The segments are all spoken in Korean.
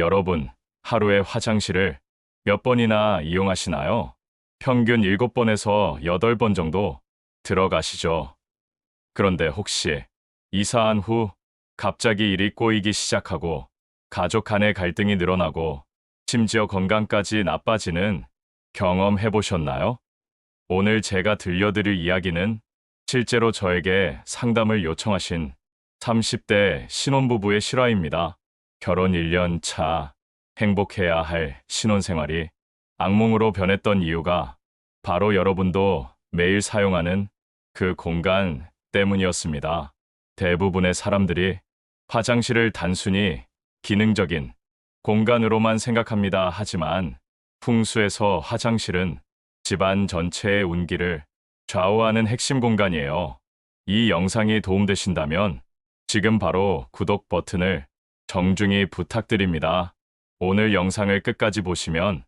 여러분, 하루에 화장실을 몇 번이나 이용하시나요? 평균 7번에서 8번 정도 들어가시죠. 그런데 혹시 이사한 후 갑자기 일이 꼬이기 시작하고 가족 간의 갈등이 늘어나고 심지어 건강까지 나빠지는 경험 해보셨나요? 오늘 제가 들려드릴 이야기는 실제로 저에게 상담을 요청하신 30대 신혼부부의 실화입니다. 결혼 1년 차 행복해야 할 신혼생활이 악몽으로 변했던 이유가 바로 여러분도 매일 사용하는 그 공간 때문이었습니다. 대부분의 사람들이 화장실을 단순히 기능적인 공간으로만 생각합니다. 하지만 풍수에서 화장실은 집안 전체의 운기를 좌우하는 핵심 공간이에요. 이 영상이 도움되신다면 지금 바로 구독 버튼을 정중히 부탁드립니다. 오늘 영상을 끝까지 보시면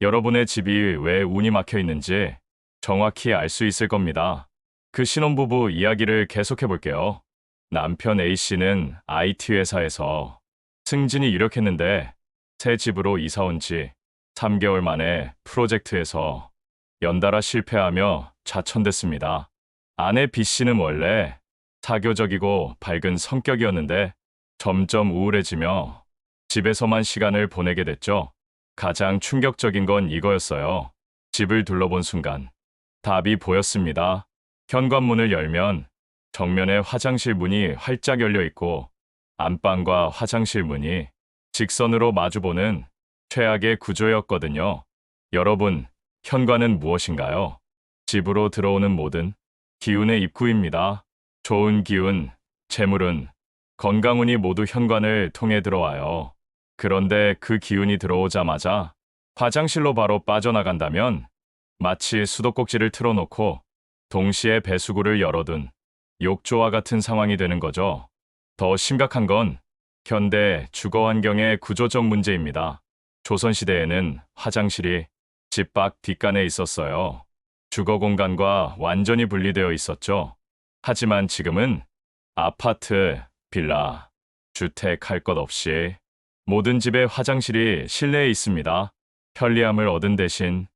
여러분의 집이 왜 운이 막혀 있는지 정확히 알 수 있을 겁니다. 그 신혼부부 이야기를 계속해 볼게요. 남편 A씨는 IT 회사에서 승진이 유력했는데 새 집으로 이사 온 지 3개월 만에 프로젝트에서 연달아 실패하며 좌천됐습니다. 아내 B씨는 원래 사교적이고 밝은 성격이었는데 점점 우울해지며 집에서만 시간을 보내게 됐죠. 가장 충격적인 건 이거였어요. 집을 둘러본 순간 답이 보였습니다. 현관문을 열면 정면에 화장실 문이 활짝 열려 있고 안방과 화장실 문이 직선으로 마주보는 최악의 구조였거든요. 여러분, 현관은 무엇인가요? 집으로 들어오는 모든 기운의 입구입니다. 좋은 기운, 재물은, 건강운이 모두 현관을 통해 들어와요. 그런데 그 기운이 들어오자마자 화장실로 바로 빠져나간다면 마치 수도꼭지를 틀어놓고 동시에 배수구를 열어둔 욕조와 같은 상황이 되는 거죠. 더 심각한 건 현대 주거 환경의 구조적 문제입니다. 조선시대에는 화장실이 집 밖 뒷간에 있었어요. 주거 공간과 완전히 분리되어 있었죠. 하지만 지금은 아파트, 빌라, 주택 할 것 없이 모든 집에 화장실이 실내에 있습니다. 편리함을 얻은 대신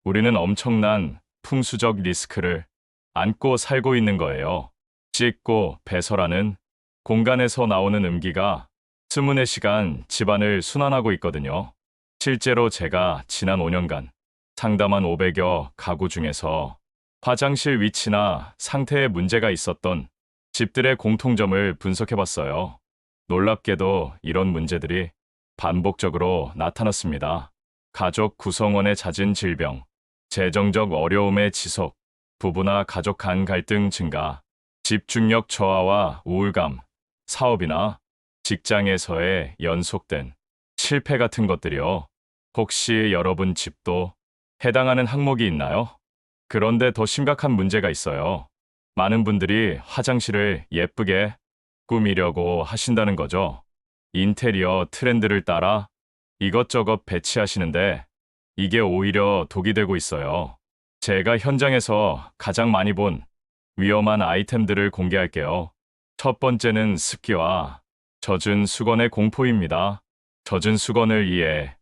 우리는 엄청난 풍수적 리스크를 안고 살고 있는 거예요. 씻고 배설하는 공간에서 나오는 음기가 수문의 시간 집안을 순환하고 있거든요. 실제로 제가 지난 5년간 상담한 500여 가구 중에서 화장실 위치나 상태에 문제가 있었던 집들의 공통점을 분석해봤어요. 놀랍게도 이런 문제들이 반복적으로 나타났습니다. 가족 구성원의 잦은 질병, 재정적 어려움의 지속, 부부나 가족 간 갈등 증가, 집중력 저하와 우울감, 사업이나 직장에서의 연속된 실패 같은 것들이요. 혹시 여러분 집도 해당하는 항목이 있나요? 그런데 더 심각한 문제가 있어요. 많은 분들이 화장실을 예쁘게 꾸미려고 하신다는 거죠. 인테리어 트렌드를 따라 이것저것 배치하시는데 이게 오히려 독이 되고 있어요. 제가 현장에서 가장 많이 본 위험한 아이템들을 공개할게요. 첫 번째는 습기와 젖은 수건의 공포입니다. 젖은 수건을 이해.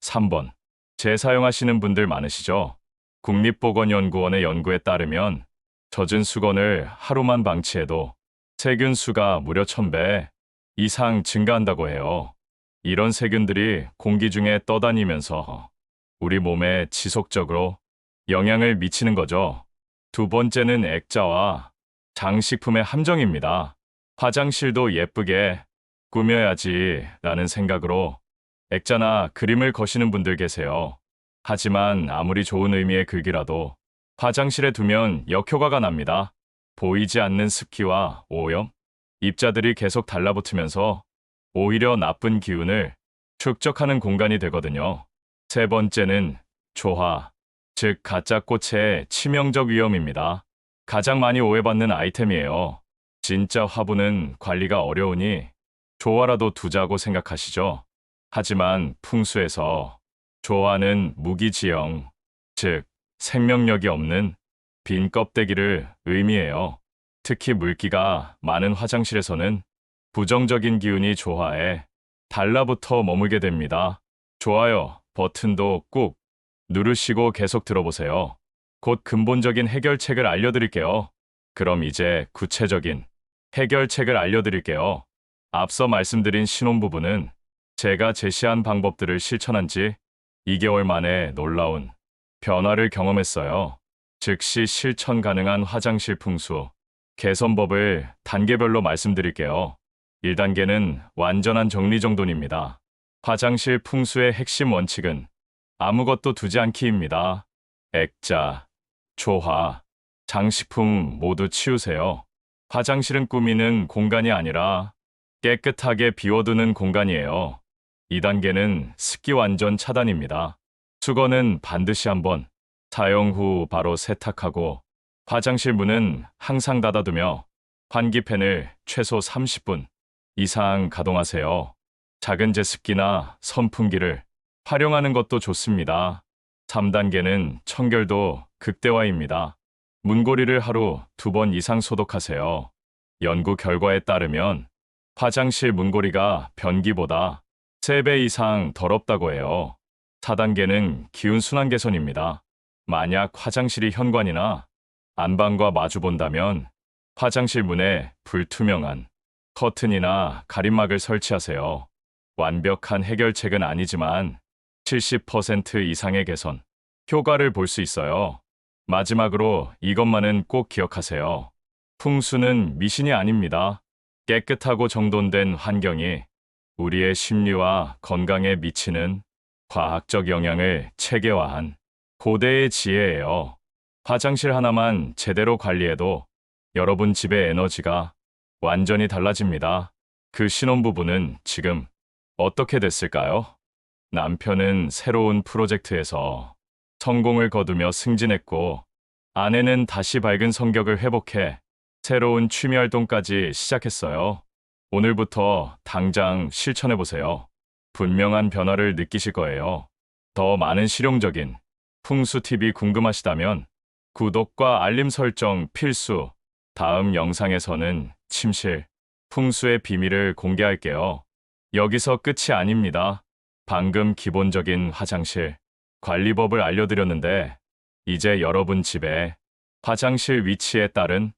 3번. 재사용하시는 분들 많으시죠? 국립보건연구원의 연구에 따르면 젖은 수건을 하루만 방치해도 세균 수가 무려 1000배 이상 증가한다고 해요. 이런 세균들이 공기 중에 떠다니면서 우리 몸에 지속적으로 영향을 미치는 거죠. 두 번째는 액자와 장식품의 함정입니다. 화장실도 예쁘게 꾸며야지 라는 생각으로 액자나 그림을 거시는 분들 계세요. 하지만 아무리 좋은 의미의 글귀라도 화장실에 두면 역효과가 납니다. 보이지 않는 습기와 오염, 입자들이 계속 달라붙으면서 오히려 나쁜 기운을 축적하는 공간이 되거든요. 세 번째는 조화, 즉 가짜 꽃의 치명적 위험입니다. 가장 많이 오해받는 아이템이에요. 진짜 화분은 관리가 어려우니 조화라도 두자고 생각하시죠. 하지만 풍수에서 조화는 무기지형, 즉 생명력이 없는 빈 껍데기를 의미해요. 특히 물기가 많은 화장실에서는 부정적인 기운이 조화해 달라붙어 머물게 됩니다. 좋아요 버튼도 꾹 누르시고 계속 들어보세요. 곧 근본적인 해결책을 알려드릴게요. 그럼 이제 구체적인 해결책을 알려드릴게요. 앞서 말씀드린 신혼 부부는 제가 제시한 방법들을 실천한 지 2개월 만에 놀라운 변화를 경험했어요. 즉시 실천 가능한 화장실 풍수 개선법을 단계별로 말씀드릴게요. 1단계는 완전한 정리정돈입니다. 화장실 풍수의 핵심 원칙은 아무것도 두지 않기입니다. 액자, 조화, 장식품 모두 치우세요. 화장실은 꾸미는 공간이 아니라 깨끗하게 비워두는 공간이에요. 2단계는 습기 완전 차단입니다. 수건은 반드시 한번 사용 후 바로 세탁하고 화장실 문은 항상 닫아두며 환기팬을 최소 30분 이상 가동하세요. 작은 제습기나 선풍기를 활용하는 것도 좋습니다. 3단계는 청결도 극대화입니다. 문고리를 하루 2번 이상 소독하세요. 연구 결과에 따르면 화장실 문고리가 변기보다 3배 이상 더럽다고 해요. 4단계는 기운 순환 개선입니다. 만약 화장실이 현관이나 안방과 마주 본다면 화장실 문에 불투명한 커튼이나 가림막을 설치하세요. 완벽한 해결책은 아니지만 70% 이상의 개선 효과를 볼 수 있어요. 마지막으로 이것만은 꼭 기억하세요. 풍수는 미신이 아닙니다. 깨끗하고 정돈된 환경이 우리의 심리와 건강에 미치는 과학적 영향을 체계화한 고대의 지혜예요. 화장실 하나만 제대로 관리해도 여러분 집의 에너지가 완전히 달라집니다. 그 신혼부부는 지금 어떻게 됐을까요? 남편은 새로운 프로젝트에서 성공을 거두며 승진했고, 아내는 다시 밝은 성격을 회복해 새로운 취미 활동까지 시작했어요. 오늘부터 당장 실천해보세요. 분명한 변화를 느끼실 거예요. 더 많은 실용적인 풍수 팁이 궁금하시다면 구독과 알림 설정 필수. 다음 영상에서는 침실 풍수의 비밀을 공개할게요. 여기서 끝이 아닙니다. 방금 기본적인 화장실 관리법을 알려드렸는데 이제 여러분 집에 화장실 위치에 따른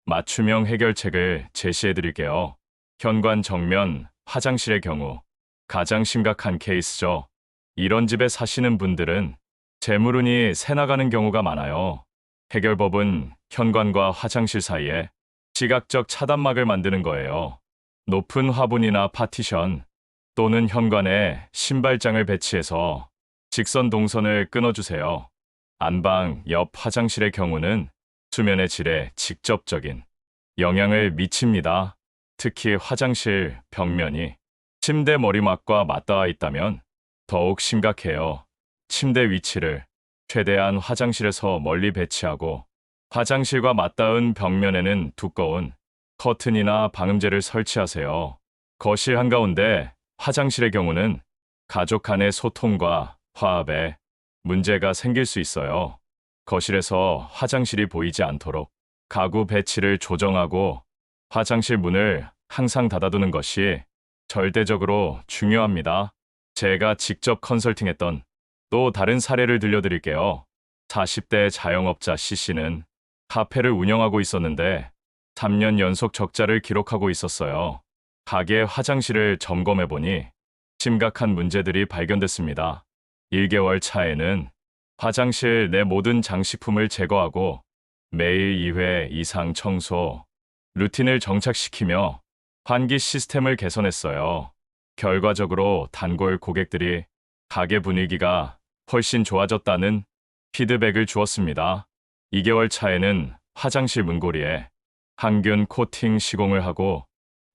맞춤형 해결책을 제시해드릴게요. 현관 정면 화장실의 경우 가장 심각한 케이스죠. 이런 집에 사시는 분들은 재물운이 새나가는 경우가 많아요. 해결법은 현관과 화장실 사이에 시각적 차단막을 만드는 거예요. 높은 화분이나 파티션 또는 현관에 신발장을 배치해서 직선 동선을 끊어주세요. 안방 옆 화장실의 경우는 수면의 질에 직접적인 영향을 미칩니다. 특히 화장실 벽면이 침대 머리맡과 맞닿아 있다면 더욱 심각해요. 침대 위치를 최대한 화장실에서 멀리 배치하고 화장실과 맞닿은 벽면에는 두꺼운 커튼이나 방음제를 설치하세요. 거실 한가운데 화장실의 경우는 가족 간의 소통과 화합에 문제가 생길 수 있어요. 거실에서 화장실이 보이지 않도록 가구 배치를 조정하고 화장실 문을 항상 닫아두는 것이 절대적으로 중요합니다. 제가 직접 컨설팅했던 또 다른 사례를 들려드릴게요. 40대 자영업자 C씨는 카페를 운영하고 있었는데 3년 연속 적자를 기록하고 있었어요. 가게 화장실을 점검해보니 심각한 문제들이 발견됐습니다. 1개월 차에는 화장실 내 모든 장식품을 제거하고 매일 2회 이상 청소, 루틴을 정착시키며 환기 시스템을 개선했어요. 결과적으로 단골 고객들이 가게 분위기가 훨씬 좋아졌다는 피드백을 주었습니다. 2개월 차에는 화장실 문고리에 항균 코팅 시공을 하고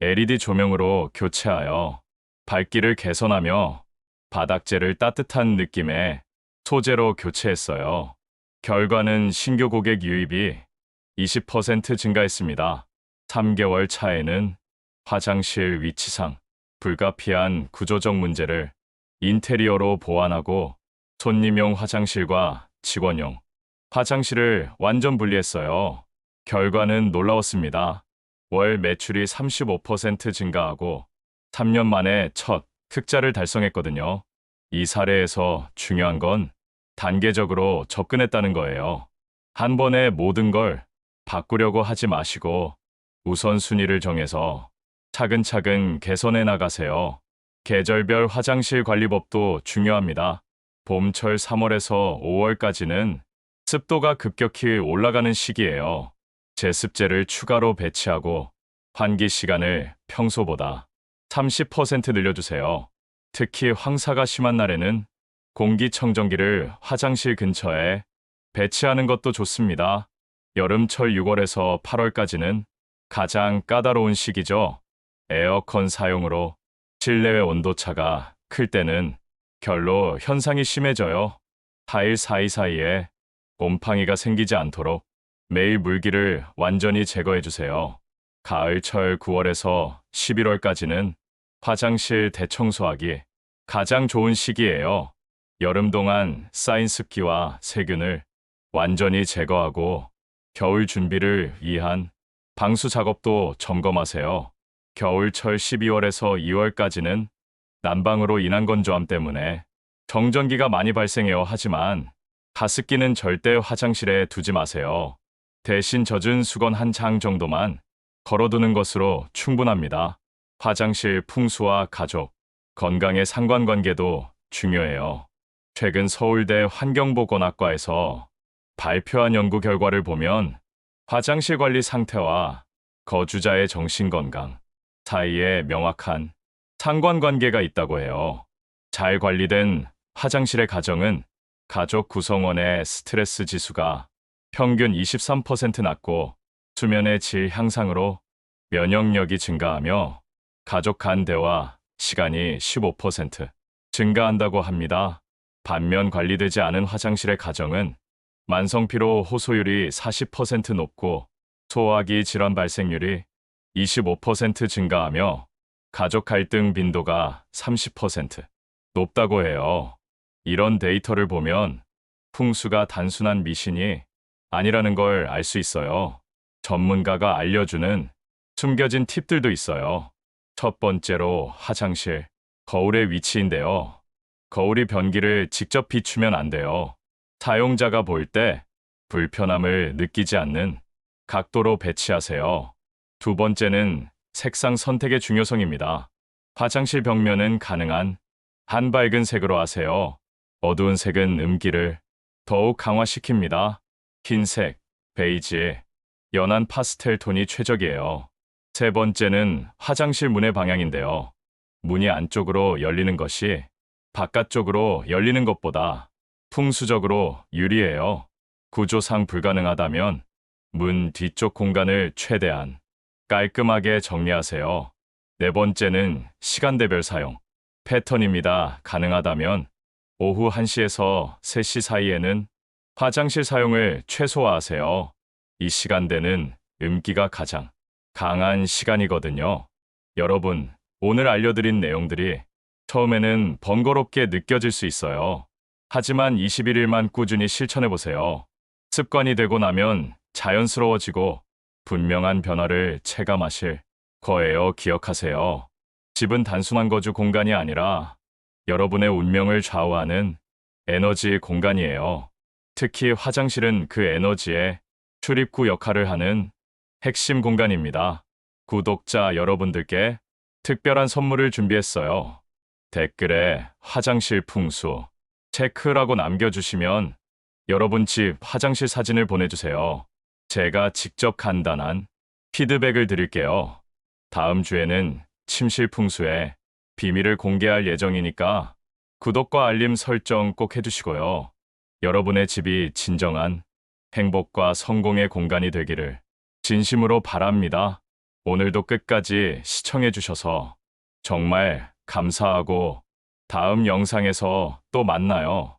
LED 조명으로 교체하여 밝기를 개선하며 바닥재를 따뜻한 느낌의 소재로 교체했어요. 결과는 신규 고객 유입이 20% 증가했습니다. 3개월 차에는 화장실 위치상 불가피한 구조적 문제를 인테리어로 보완하고 손님용 화장실과 직원용 화장실을 완전 분리했어요. 결과는 놀라웠습니다. 월 매출이 35% 증가하고 3년 만에 첫 흑자를 달성했거든요. 이 사례에서 중요한 건 단계적으로 접근했다는 거예요. 한 번에 모든 걸 바꾸려고 하지 마시고 우선순위를 정해서 차근차근 개선해 나가세요. 계절별 화장실 관리법도 중요합니다. 봄철 3월에서 5월까지는 습도가 급격히 올라가는 시기예요. 제습제를 추가로 배치하고 환기 시간을 평소보다 30% 늘려주세요. 특히 황사가 심한 날에는 공기청정기를 화장실 근처에 배치하는 것도 좋습니다. 여름철 6월에서 8월까지는 가장 까다로운 시기죠. 에어컨 사용으로 실내외 온도차가 클 때는 결로 현상이 심해져요. 타일 사이사이에 곰팡이가 생기지 않도록 매일 물기를 완전히 제거해주세요. 가을철 9월에서 11월까지는 화장실 대청소하기 가장 좋은 시기예요. 여름 동안 쌓인 습기와 세균을 완전히 제거하고 겨울 준비를 위한 방수 작업도 점검하세요. 겨울철 12월에서 2월까지는 난방으로 인한 건조함 때문에 정전기가 많이 발생해요. 하지만 가습기는 절대 화장실에 두지 마세요. 대신 젖은 수건 한 장 정도만 걸어두는 것으로 충분합니다. 화장실 풍수와 가족, 건강의 상관관계도 중요해요. 최근 서울대 환경보건학과에서 발표한 연구 결과를 보면 화장실 관리 상태와 거주자의 정신건강 사이에 명확한 상관관계가 있다고 해요. 잘 관리된 화장실의 가정은 가족 구성원의 스트레스 지수가 평균 23% 낮고 수면의 질 향상으로 면역력이 증가하며 가족 간 대화 시간이 15% 증가한다고 합니다. 반면 관리되지 않은 화장실의 가정은 만성피로 호소율이 40% 높고 소화기 질환 발생률이 25% 증가하며 가족 갈등 빈도가 30% 높다고 해요. 이런 데이터를 보면 풍수가 단순한 미신이 아니라는 걸 알 수 있어요. 전문가가 알려주는 숨겨진 팁들도 있어요. 첫 번째로 화장실, 거울의 위치인데요. 거울이 변기를 직접 비추면 안 돼요. 사용자가 볼 때 불편함을 느끼지 않는 각도로 배치하세요. 두 번째는 색상 선택의 중요성입니다. 화장실 벽면은 가능한 한밝은 색으로 하세요. 어두운 색은 음기를 더욱 강화시킵니다. 흰색, 베이지, 연한 파스텔 톤이 최적이에요. 세 번째는 화장실 문의 방향인데요. 문이 안쪽으로 열리는 것이 바깥쪽으로 열리는 것보다 풍수적으로 유리해요. 구조상 불가능하다면 문 뒤쪽 공간을 최대한 깔끔하게 정리하세요. 네 번째는 시간대별 사용 패턴입니다. 가능하다면 오후 1시에서 3시 사이에는 화장실 사용을 최소화하세요. 이 시간대는 음기가 가장 강한 시간이거든요. 여러분, 오늘 알려드린 내용들이 처음에는 번거롭게 느껴질 수 있어요. 하지만 21일만 꾸준히 실천해보세요. 습관이 되고 나면 자연스러워지고 분명한 변화를 체감하실 거예요. 기억하세요. 집은 단순한 거주 공간이 아니라 여러분의 운명을 좌우하는 에너지 공간이에요. 특히 화장실은 그 에너지의 출입구 역할을 하는 핵심 공간입니다. 구독자 여러분들께 특별한 선물을 준비했어요. 댓글에 화장실 풍수 체크라고 남겨주시면 여러분 집 화장실 사진을 보내주세요. 제가 직접 간단한 피드백을 드릴게요. 다음 주에는 침실 풍수의 비밀을 공개할 예정이니까 구독과 알림 설정 꼭 해주시고요. 여러분의 집이 진정한 행복과 성공의 공간이 되기를 진심으로 바랍니다. 오늘도 끝까지 시청해주셔서 정말 감사하고 다음 영상에서 또 만나요.